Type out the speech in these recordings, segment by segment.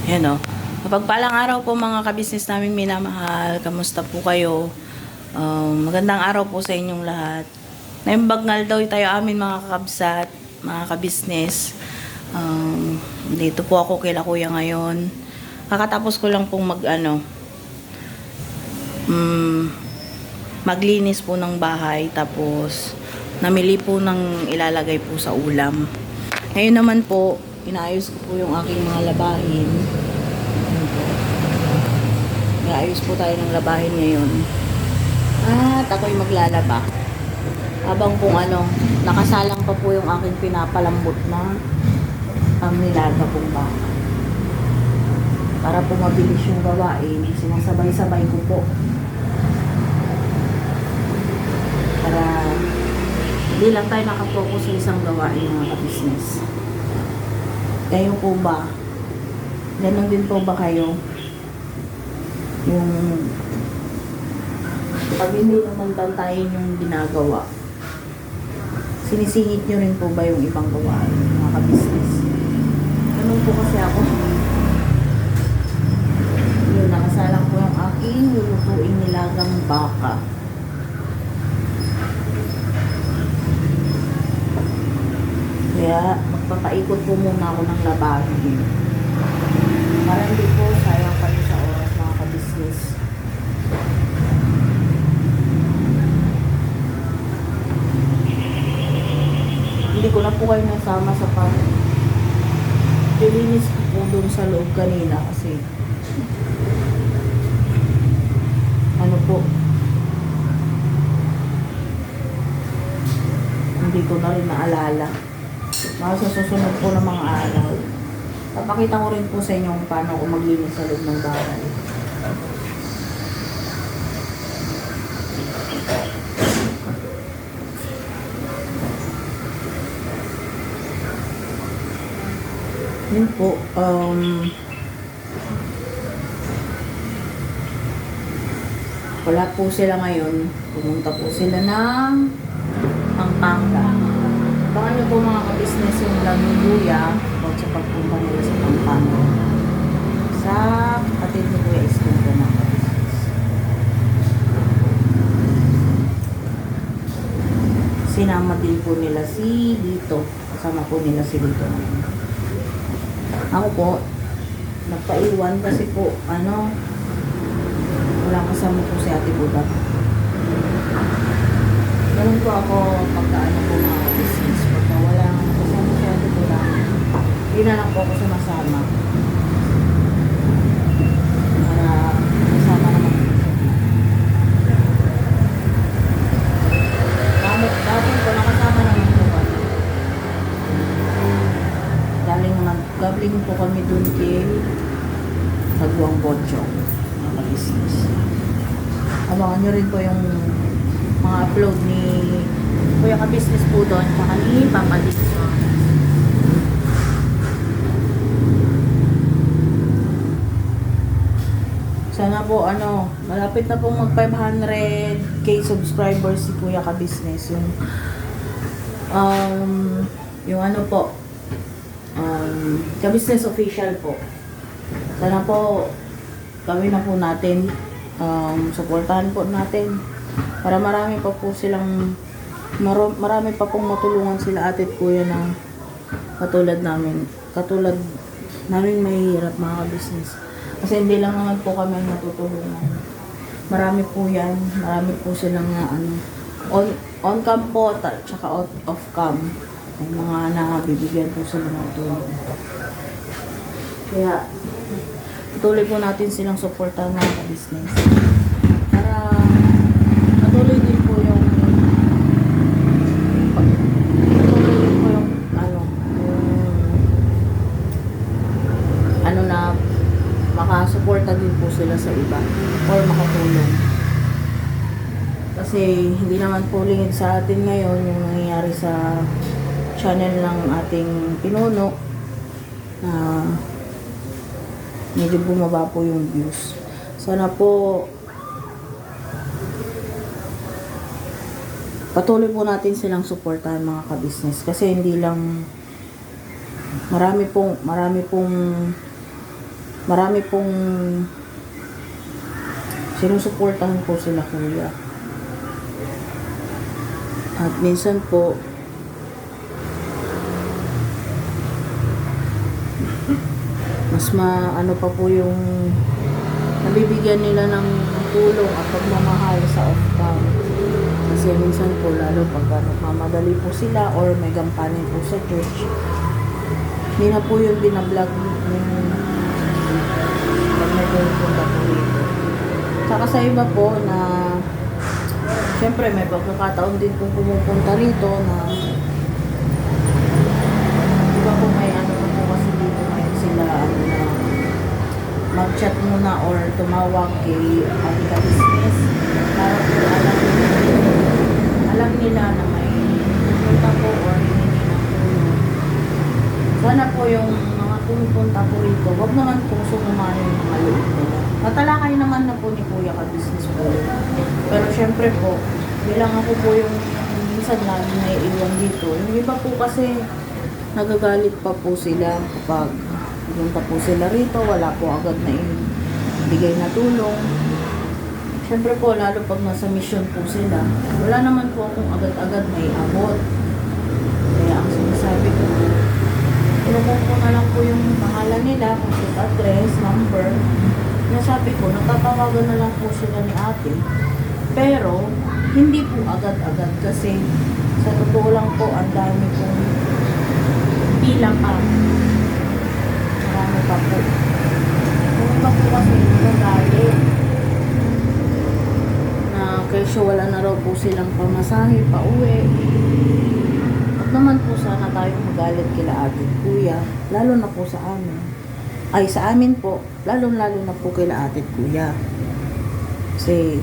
Yan o. Mapagpalang araw po mga kabisnes namin minamahal. Kamusta po kayo? Magandang araw po sa inyong lahat. Naimbagnal daw tayo amin mga kakabsat, mga kabisnes. Dito po ako kila kuya ngayon. Kakatapos ko lang pong maglinis po ng bahay. Tapos namili po ng ilalagay po sa ulam. Ngayon naman po, inaayos ko po yung aking mga labahin. Inaayos po tayo ng labahin ngayon. At ako'y maglalaba. Habang pong nakasalang pa po yung aking pinapalambot na nilaga pong baka. Para po mabilis yung gawain, sinasabay-sabay ko po. Para hindi lang tayo nakapokus sa isang gawain mga ka-business. Kayo po ba? Ganon din po ba kayo? Yung pag hindi naman bantayin yung ginagawa, sinisingit nyo rin po ba yung ibang gawain mga ka-business? Ganon po kasi ako. Yun, nakasalang po yung aking lulutuin nilagang baka. Kaya magpapaikot po muna ako ng labahin. Para hindi po sayang pa sa oras mga ka-business. Hindi ko na po kayo nasama sa pilinis ko po doon sa loob kanina kasi hindi ko na rin naalala. Mga sa susunod po ng mga araw, papakita ko rin po sa inyo kung paano ako maglinis sa loob ng bahay. Yun po, wala po sila ngayon. Pumunta po sila ng Pampanga. Baka nyo po mga ka-business yung Lanubuya o sa pagpunta nila sa Pampanga. Sa kapatid ni Kuya Iskong po mga ka-business. Sinama din po nila si Dito. Kasama po nila si Dito. Ako po, nagpaiwan kasi po, wala kasama po si Ate Budak. Ganun po ako pagka po mga business. Pagka walang kasama si Ate Budak, hindi na lang po ako sumasama. Para kasama naman po siya. Dati po nakasama naman po kami. Gabling po kami dun kay Taguang Bochong. Mga business. Abangan nyo rin po yung mga upload ni Kuya ka-business po doon saka ni Papa Dito. Sana po malapit na pong mag 500k subscribers si Kuya ka-business. Yung po ka-business official po. Sana po gawin na po natin, supportahan po natin para marami pa po matulungan sila ate at kuya na katulad namin mahihirap mga business. Kasi hindi lang naman po kami natutulungan. Marami po yan, marami po silang on cam po at saka off cam. May mga nabibigyan po sila ng tulong. Kaya patuloy po natin silang supportahan mga business. Para patuloy din po yung na makasuporta din po sila sa iba or makatulong. Kasi hindi naman po lingid sa atin ngayon yung nangyayari sa channel ng ating pinuno na medyo bumaba po yung views. Sana po patuloy po natin silang suportahan mga ka-business kasi hindi lang marami pong marami pong sinusuportahan po sila kuya. At minsan po, mas ano pa po yung nabibigyan nila ng tulong at pagmamahal sa off-cam. Kasi minsan po, lalo pag mamadali po sila or may gampanin po sa church, hindi na po yung binablog pag may pupunta po dito. Saka sa iba po na syempre may pagkakataon din po pumupunta rito na iba po may ano po kasi dito may sila na mag-chat muna or tumawag kay ka-business para po alam nila na may pupunta po or hindi na po. Sana po yung mga pumupunta po rito, wag naman po sumumano yung mga loob nila. Matalakay naman na po ni Kuya ka-business po. Pero syempre po, bilang ako po yung minsan na naiiwan dito. Yung iba po kasi nagagalit pa po sila kapag punta po sila rito, wala po agad na ibigay na tulong. Syempre po, lalo pag nasa mission po sila, wala naman po akong agad-agad na iabot. Kaya ang sinasabi ko, ilubong ko na lang po yung pangalan nila, contact address, number. Nasabi ko, natatawagan na lang po sila ni ate. Pero, hindi po agad-agad kasi sa totoo lang po, ang dami pong pila pa. Marami pa po. Kung iba po kasi nagagalit na kesyo wala na raw po silang pamasahe, pauwi. At naman po sana tayong magalit kila ate at kuya, lalo na po sa amin. Ay, sa amin po, lalo-lalo na po kila ate at kuya. Kasi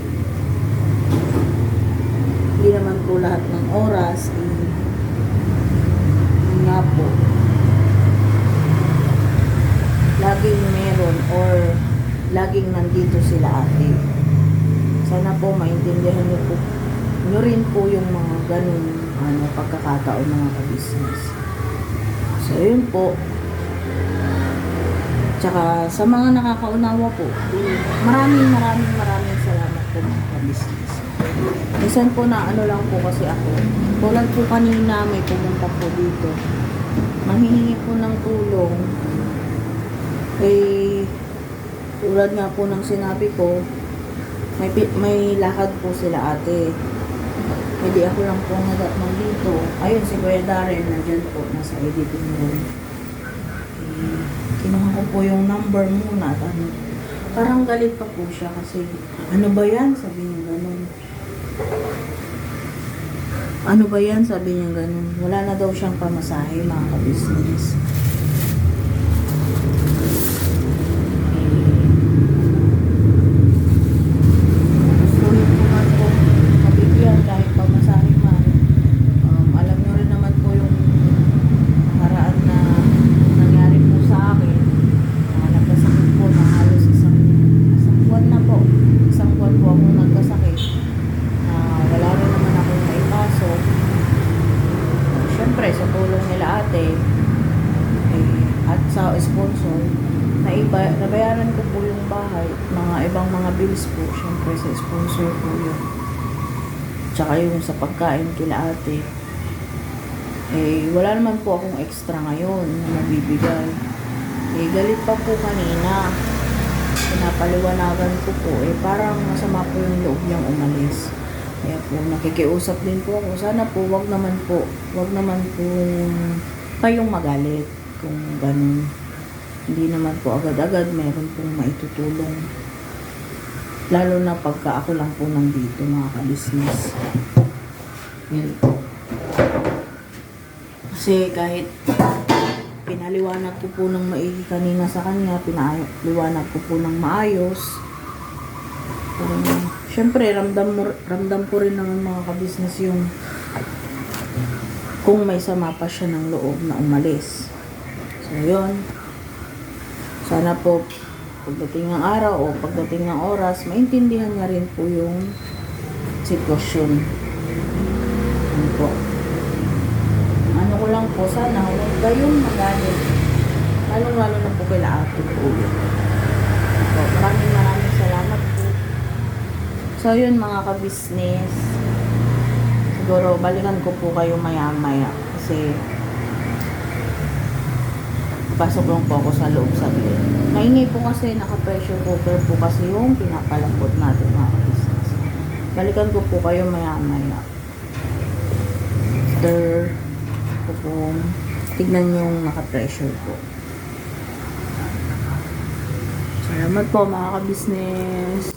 hindi naman po lahat ng oras nga po laging meron or laging nandito sila ate. Sana po maintindihan niyo po nyo rin po yung mga ganun pagkakataon mga ka-business. So yun po. Tsaka sa mga nakakaunawa po, maraming salamat po mga ka-business. Minsan po na ano lang po kasi ako. Tulad po kanina may pumunta po dito. Manghihingi po ng tulong. Eh, tulad nga po ng sinabi ko, may lakad po sila ate. Hindi ako lang po nagatman dito. Ayun, si Kuya Darren, nandyan po, nasa editing room. Kinuha ko po yung number muna at parang galit pa po siya kasi ano ba yan? Sabi niya ganun. Ano ba yan? Sabi niya ganun. Wala na daw siyang pamasahe mga ka-business. Sa tulong nila ate at sa sponsor nabayaran ko po yung bahay, mga ibang mga bills po syempre sa sponsor po yun, tsaka yung sa pagkain kila ate. Wala naman po akong extra ngayon na mabibigay. Galit pa po kanina, pinapaliwanagan ko po parang masama po yung loob niyang umalis. Kaya po, nakikiusap din po ako. Sana po, wag naman po kayong magalit kung ganun. Hindi naman po agad-agad meron pong maitutulong. Lalo na pagka ako lang po nandito, mga ka-business. Yan po. Kasi kahit pinaliwanag ko po ng maigi kanina sa kanya, pinaliwanag ko po ng maayos. Siyempre, ramdam po rin ng mga ka-business yung kung may sama pa siya ng loob na umalis. So, yun. Sana po, pagdating ng araw o pagdating ng oras, maintindihan niya rin po yung sitwasyon. Ano po. Ano ko lang po, sana huwag kayong magalit. Lalo-lalo na po kila ate po. So, yun mga ka-business. Siguro, balikan ko po kayo maya-maya. Kasi, pasok lang po ako sa loob saglit. Maingay po kasi, naka-pressure cooker po kasi yung pinapalambot natin mga ka-business. Balikan ko po kayo maya-maya. After ko po, tignan yung naka-pressure po. Salamat po mga ka-business.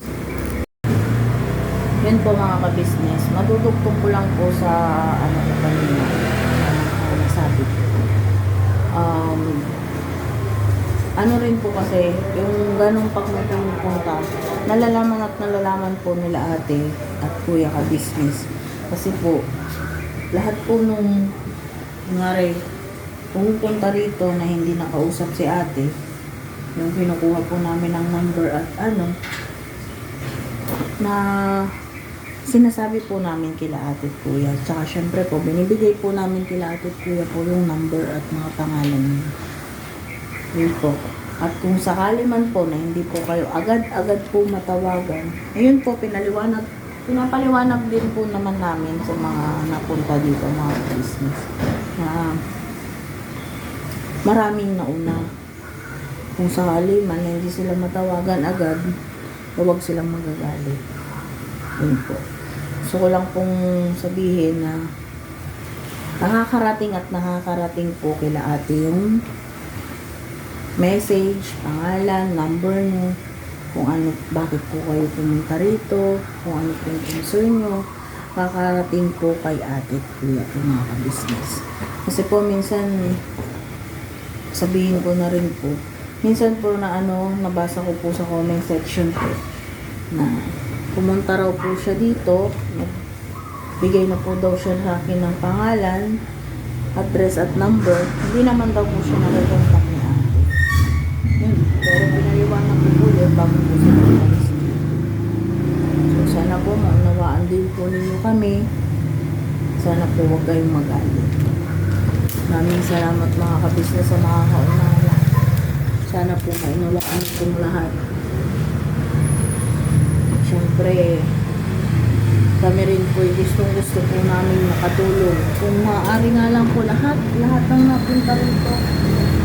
Yun po mga ka-business. Matutugtog ko lang po sa ano ko kanina. Nasabi ko. Ano rin po kasi, yung ganong pagpunta, nalalaman po nila ate at kuya ka-business. Kasi po, lahat po nung pumupunta rito na hindi nakausap si ate, yung kinukuha po namin ng number at na sinasabi po namin kila ate at kuya. Tsaka syempre po, binibigay po namin kila ate at kuya po yung number at mga pangalan niyo. Yun po. At kung sakali man po na hindi po kayo agad-agad po matawagan, ayun po, pinapaliwanag din po naman namin sa mga napunta dito, mga business, na maraming nauna. Kung sakali man hindi sila matawagan agad, huwag silang magagalit. Yun po. Gusto ko lang pong sabihin na nakakarating po kila ate yung message, pangalan, number nyo, kung ano, bakit po kayo pumunta rito, kung ano po yung concern nyo, kakarating po kay ate at kuya yung mga ka-business. Kasi po minsan, sabihin ko na rin po, minsan po na nabasa ko po sa comment section po, na pumunta raw po siya dito, bigay na po daw siya sa akin ng pangalan, address at number, hindi naman daw po siya nag-contact ni ate. Yun, pero pinaliwanag ko po yun bago po siya nag-alis. So sana po maunawaan din po ninyo kami, sana po huwag kayong magalit. Maraming salamat mga ka-business sa mga kaunawa. Sana po mainawaan itong lahat. Siyempre, kami rin po gusto po namin makatulong. Kung maaari nga lang po lahat ng napunta rito,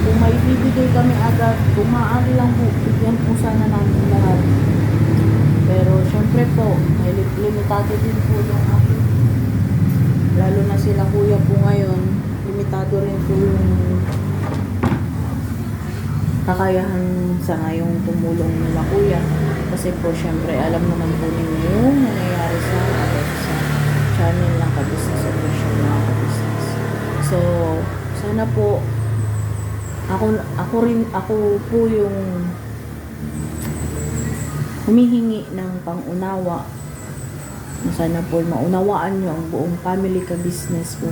kung may bibigay kami agad, kung maaari lang po, bigyan po sana namin lahat. Pero siyempre po, may limitado din po yung akin. Lalo na sila kuya po ngayon, limitado rin po yung kakayahan sa ngayong tumulong nila kuya. Kasi po, syempre, alam naman po ninyo yung nangyayari sa channel ng ka-business operation ng ka-business. So, sana po, ako po yung humihingi ng pangunawa. Sana po maunawaan nyo ang buong family ka-business po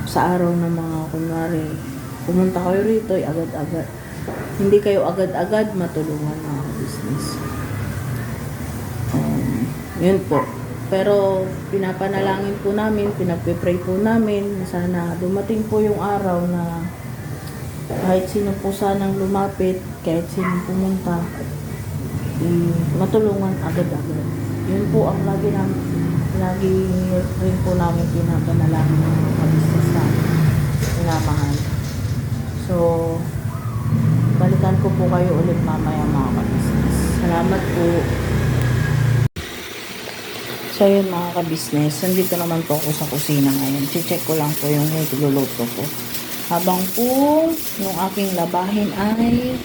sa araw ng mga kunwari. Pumunta kayo rito, agad-agad. Hindi kayo agad-agad matulungan mga business. Yun po. Pero pinapanalangin po namin, pinagpipray po namin na sana dumating po yung araw na kahit sino po sanang lumapit, kahit sino pumunta, matulungan agad-agad. Yun po ang lagi rin po namin pinapanalangin ng mga business namin. Pinamahal. So, balikan ko po kayo ulit mamaya mga ka-business. Salamat po. So yun mga ka-business, nandito naman po ako sa kusina ngayon. Check ko lang po yung nagluluto ko. Habang po yung aking labahin ay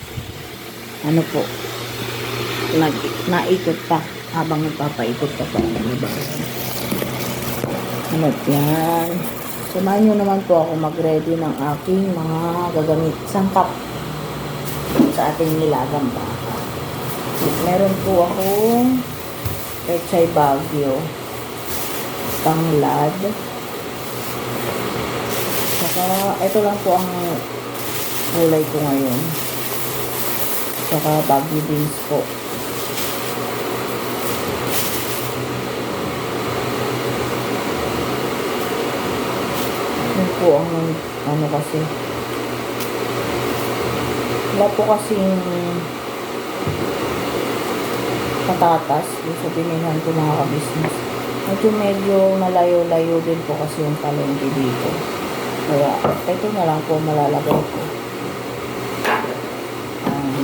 naikot pa. Habang nagpapaikot pa po ang labahin. Yan. Samahan nyo naman po ako mag-ready ng aking mga gagamit. Sangkap sa ating nilagang baka. Meron po akong pechay bagyo, tanglad, saka ito lang po ang gulay ko ngayon, saka bagyo beans po. Yun po ang kasi wala po kasing patatas doon sa binilhan ko mga kabisnes. Medyo malayo-layo din po kasi yung palengke dito. Kaya ito na lang po malalagay ko.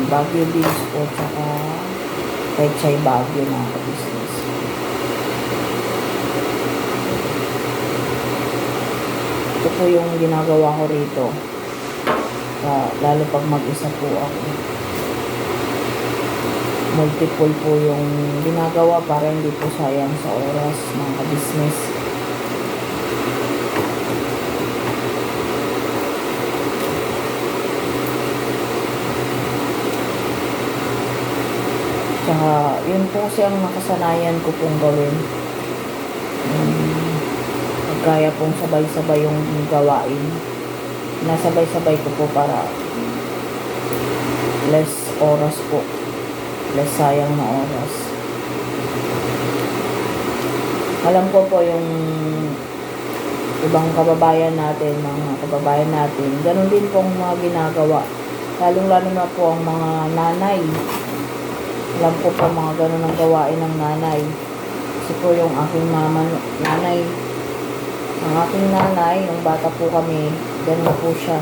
Baguio beans po tsaka pechay Baguio mga kabisnes. Ito po yung ginagawa ko rito. Lalo pag mag-isa po ako. Multiple po yung ginagawa para hindi po sayang sa oras mga kabisnes. Tsaka yun po kasi ang nakasanayan ko pong gawin. Kaya pong sabay-sabay yung gawain. Nasabay-sabay ko po para less oras po. Less sayang na oras. Alam ko po yung ibang kababayan natin, ganun din pong mga ginagawa. Lalong-lalo na po ang mga nanay. Alam ko po mga ganun ang gawain ng nanay. Kasi po yung aking nanay, nung bata po kami, ganun po siya.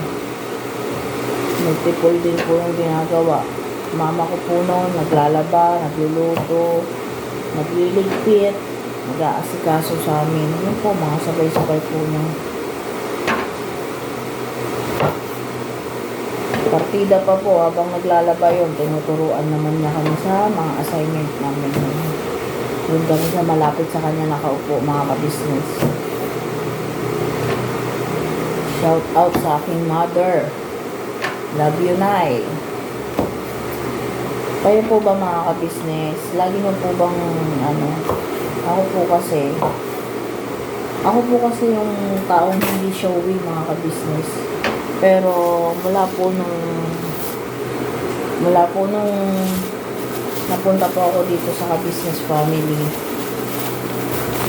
Multiple din po yung ginagawa. Mama ko po noon, naglalaba, nagluluto, nagliligpit, nag-aasikaso sa amin. Yun po, mga sabay-sabay po niya. Partida pa po, habang naglalaba yun, tinuturuan naman niya kami sa mga assignment namin. Doon kami sa malapit sa kanya nakaupo, mga kabisnes. Shout out sa aking mother. Love you, Nay. Kayo po ba mga kabisnes? Lagi nyo po bang ako po kasi yung taong hindi showy mga kabisnes. Pero mula po nung napunta po ako dito sa kabisnes family,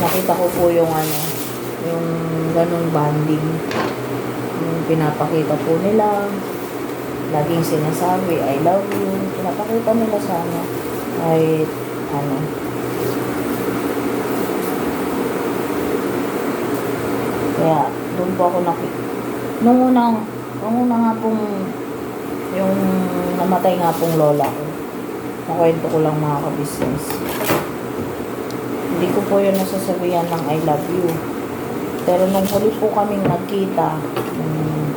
nakita ko po yung yung ganung bonding. Yung pinapakita po nila, laging sinasabi, I love you. Pinapakita nila sana. Kahit, Kaya, doon po ako Nung una nga pong, yung namatay nga pong lola ko. Nakwento ko lang mga kabisnes. Hindi ko po yun nasasabihan ng I love you. Pero nung huli po kaming nagkita,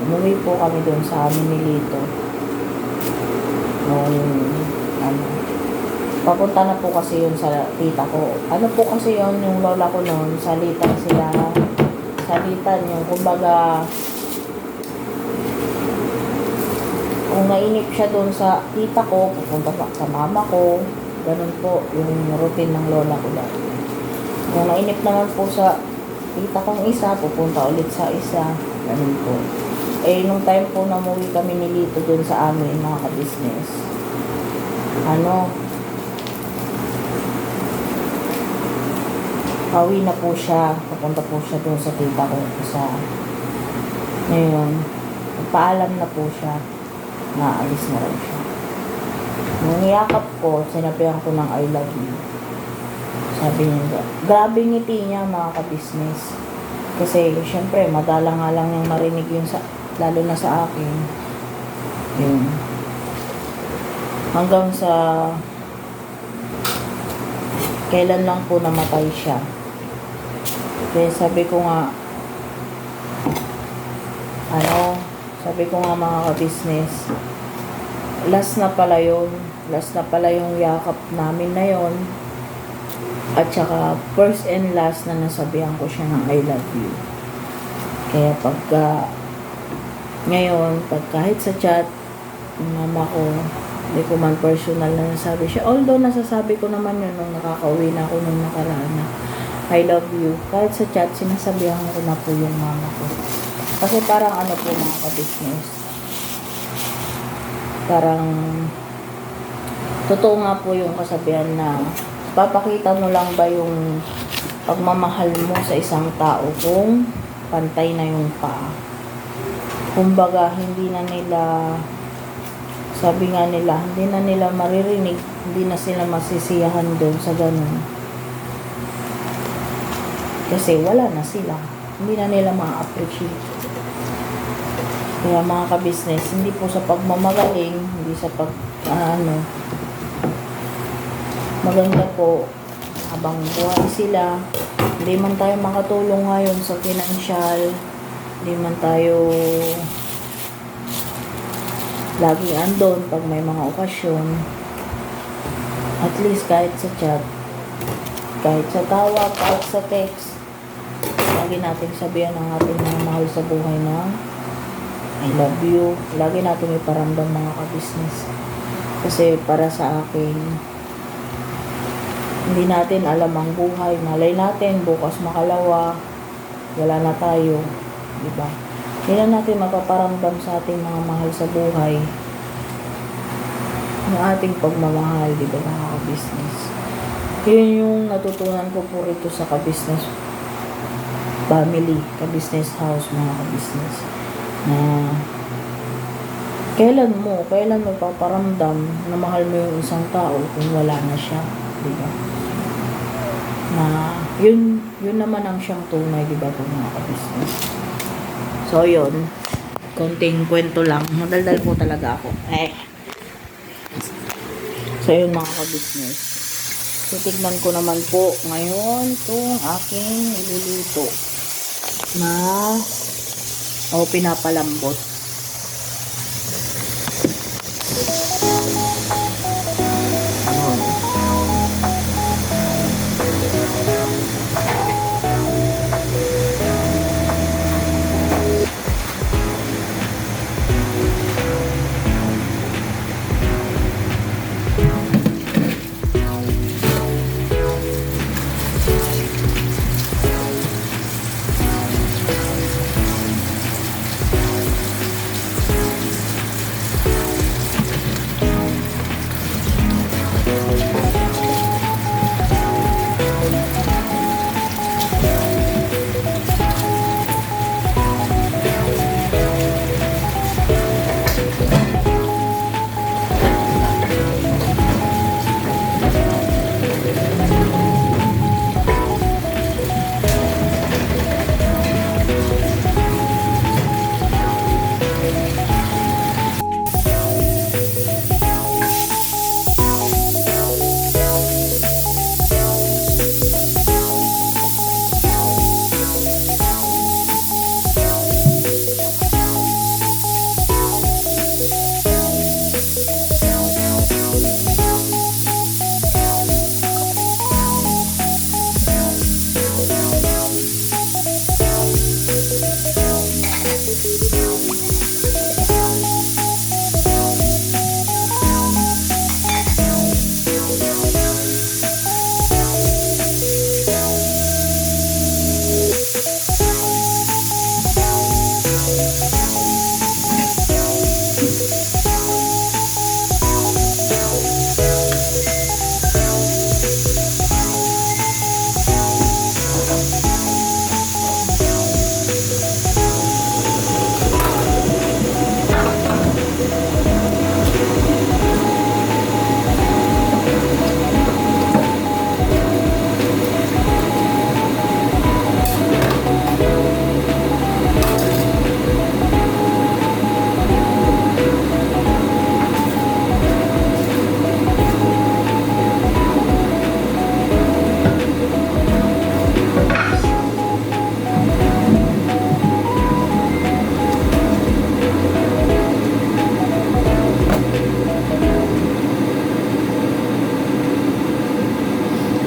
umuwi po kami doon sa amin ni Lito. Papunta na po kasi yun sa tita ko. Ano po kasi yun, yung lola ko noon, salitan yung kumbaga, kung nainip siya doon sa tita ko, pupunta pa sa mama ko, ganun po yung routine ng lola ko dati. Kung nainip naman po sa tita kong isa, pupunta ulit sa isa, ganun po. Nung time po na umuwi kami ni Lito doon sa amin, mga ka-business, pauwi na po siya, pupunta po siya doon sa tita ko isa. Ngayon, paalam na po siya, naalis na rin siya. Nung niyakap ko, sinabihan ko ng I love you. Sabi niya, grabe ngiti niya mga ka-business. Kasi, syempre, madalang nga lang niyang marinig yun lalo na sa akin. Yun. Hanggang sa kailan lang po namatay siya. Kaya sabi ko nga mga ka-business, last na pala yung yakap namin na yon. At saka first and last na nasabihan ko siya ng I love you. Kaya ngayon, kahit sa chat, yung mama ko, hindi ko man personal na nasabi siya. Although nasasabi ko naman yun nung nakakauwi na ako nung nakaraan na I love you. Kahit sa chat, sinasabihan ko na po yung mama ko. Kasi parang po mga ka-business. Parang totoo nga po yung kasabihan na papakita mo lang ba yung pagmamahal mo sa isang tao kung pantay na yung paa. Kumbaga, hindi na nila Sabi nga nila, hindi na nila maririnig, hindi na sila masisiyahan doon sa ganun. Kasi wala na sila. Hindi na nila ma-appreciate. Kaya mga ka-business, hindi po sa pagmamagaling, hindi sa maganda po habang buhay sila. Hindi man tayo makatulong ngayon sa financial, hindi man tayo laging andon pag may mga okasyon. At least kahit sa chat, kahit sa tawag, kahit sa text, lagi nating sabihan ang ating mga mahal sa buhay na I love you. Lagi natin iparamdam mga ka-business. Kasi para sa akin, hindi natin alam ang buhay. Malay natin, bukas makalawa, wala na tayo. Diba? Hindi na natin mapaparamdam sa ating mga mahal sa buhay ng ating pagmamahal, diba mga ka-business? Yun yung natutunan ko po rito sa ka-business family, ka-business house, mga ka-business. Na kailan magpaparamdam na mahal mo yung isang tao kung wala na siya, diba? Na yun naman ang siyang tunay, diba po mga ka-business? So yun, konting kwento lang, madaldal po talaga ako. So yun mga ka-business, titignan ko naman po ngayon itong aking iluluto na pinapalambot.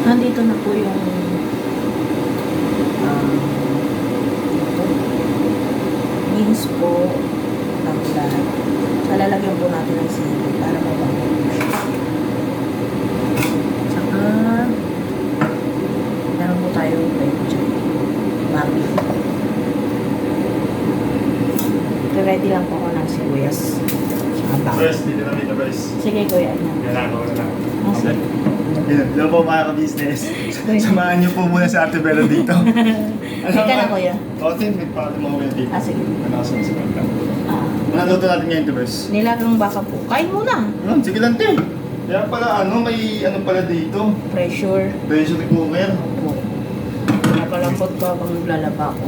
Nandito na po yung beans po ng lahat. Lalagyan po natin ng sili para mabango. Saka meron po tayo pechay. Mami. Ready lang po ako ng sibuyas. First, dito na dito, guys. Sige, kuya. Yan ako na lang. Okay. Hello po mga ka-business. Samahan niyo po muna sa Ate Bella dito. Ika na, kuya. O, tin, may pala mo kayo dito. Sige. Ano ako sa mga Ano luto natin ngayon, Tibes? Nilagang baka po. Kain muna. Sige lang, te. Kaya pala, may ano pala dito. Pressure. Pressure cooker. Opo. Napalambot ko habang naglalaba ko.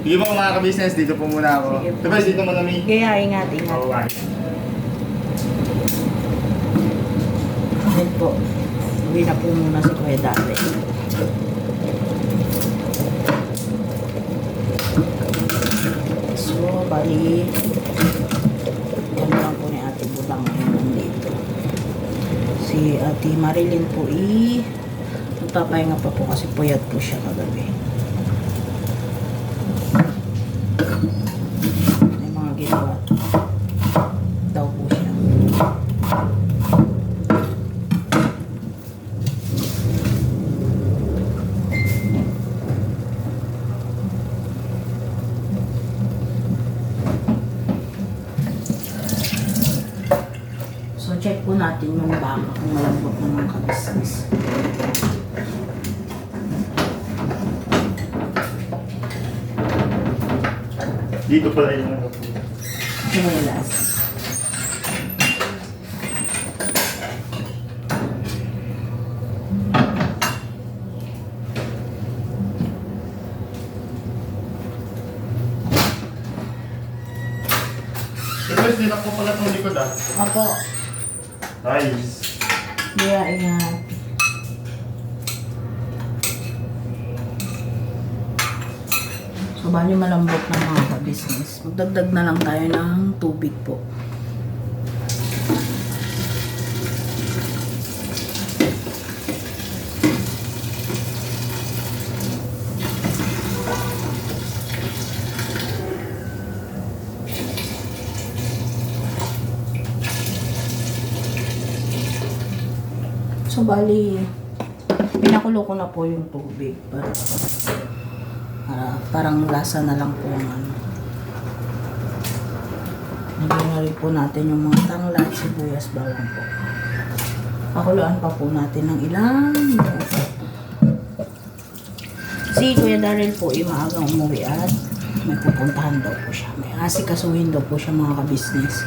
Sige po mga ka-business, dito po muna ako. Sige po. Tibes, dito muna may... Kaya ingat. Ayan po. Uwi na po muna si Kuya Dati. So, bali, yan lang po ni Ate Budang ngayon nandito. Si Ate Marilyn po magpapahinga pa po kasi puyat po siya kagabi. May mga ginawa daw po siya. So, check po natin yung baka kung malambot naman kabisnes. Dito pala yung ano. Chinelas. Tibes, nilak ko pala itong likod ah. Ako, Nice. kaya ingat. So, bali malambot na mga ka-business. Magdagdag na lang tayo ng tubig po. So, bali, pinakulo ko na po yung tubig para parang lasa na lang po ang ano. Nagyan na rin po natin yung mga tangla at sibuyas bawang po. Pakuluan pa po natin ng ilang minuto. Si Kuya Daryl po maagang umuwi at may pupuntahan daw po siya. May asikasuhin daw po siya mga ka-business.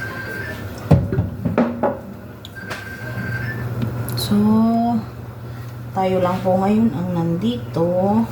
So, tayo lang po ngayon ang nandito.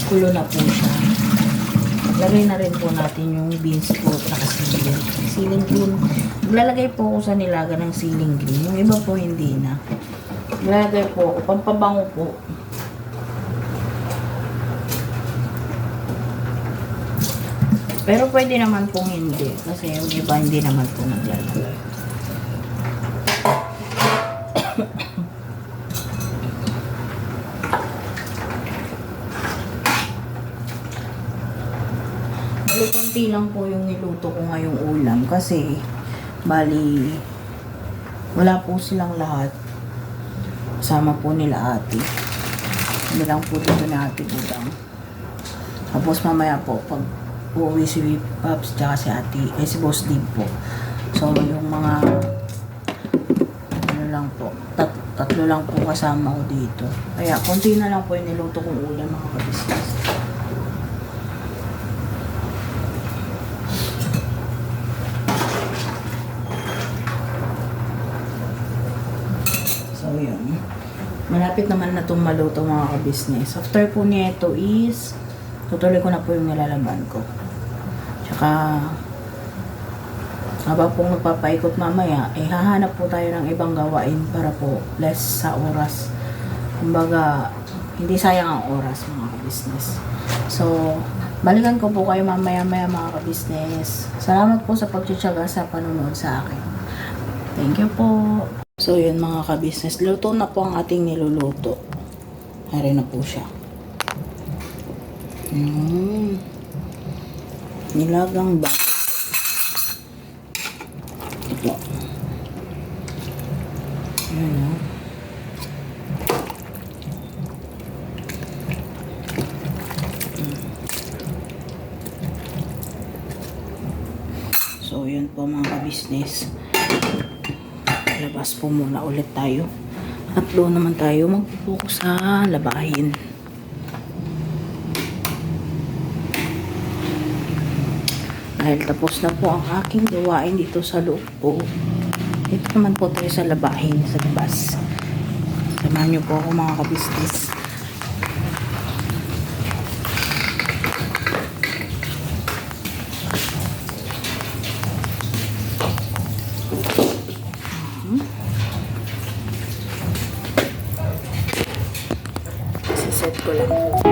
Kulo na po siya. Lagay na rin po natin yung beans po at siling. Siling green. Maglalagay po ako sa nilaga ng siling green. Yung iba po hindi na. Maglalagay po ako. Pampabango po. Pero pwede naman pong hindi. Kasi yung iba hindi naman po naglalagay. Bali, konti lang po yung niluto ko ngayong ulam. Kasi, bali, wala po silang lahat. Kasama po nila ate. Hindi lang po dito na ate budang. Tapos mamaya po, pag uuwi si Pops tsaka si ate, si Boss Dave po. So, yung mga ano lang po, tatlo lang po kasama ko dito. Kaya, konti na lang po yung niluto kong ulam mga kabisnes. So, yun. Malapit naman na itong maluto mga kabisnes. After po niya ito is, tutuloy ko na po yung nilalaban ko. Tsaka, habang pong nagpapaikot mamaya, hahanap po tayo ng ibang gawain para po less sa oras. Kumbaga, hindi sayang ang oras mga kabisnes. So, balikan ko po kayo mamaya-maya mga kabisnes. Salamat po sa pagtsitsaga sa panonood sa akin. Thank you po. So, yun mga kabisnes. Luto na po ang ating niluluto. Hari na po siya. Nilagang baka. Ito. Ayan o. So, yun po mga kabisnes. Labas po muna ulit tayo. Uplo naman tayo. Mag-focus sa labahin. Dahil tapos na po ang aking gawain dito sa loob po. Dito naman po tayo sa labahin, sa labas. Samahan niyo po ako mga kabisnes. Siset ko lang.